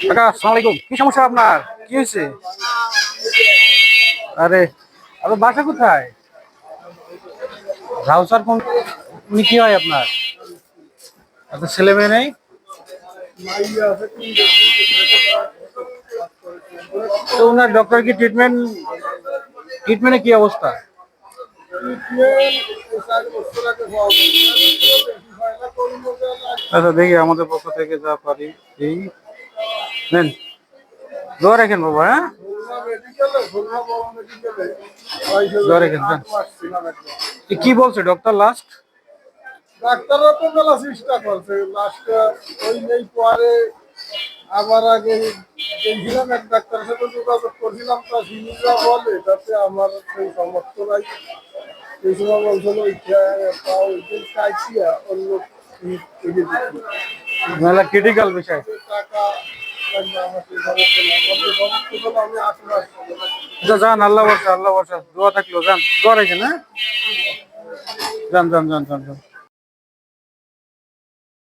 কাকা আসসালামু আলাইকুম। কি সমস্যা আপনার? কি হয়েছে? আরে আপনার বাসা কোথায়? রাউসার কোন? উনি কি হয় আপনার? আপনার ছেলে মেয়ে নেই? তো ওনার ডক্টর কি ট্রিটমেন্টে কি অবস্থা? আচ্ছা দেখি আমাদের পক্ষ থেকে যা পারি এই নেন, দোয়া রাখেন বাবা। হ্যাঁ, দোয়া রাখেন যান। কি বলছে ডক্টর লাস্ট? ডাক্তাররা তো মেলা চেষ্টা করছে লাস্টে ওই নেই পরে আবার আগে গেছিলাম এক ডাক্তারের সাথে যোগাযোগ করছিলাম তা সিনিরা বলে তাতে আমার সেই সমর্থ নাই। এই সময় বলছিল চাইছিয়া অন্য মেলা ক্রিটিক্যাল বিষয়। টাকা লাগবে আমার সেই সমর্থ না আমাদের সমর্থ হলো আমি আসলে আচ্ছা যান, আল্লাহ বর্ষা দোয়া থাকলো, যান দোয়া রাখেন। হ্যাঁ, যান যান যান যান যান।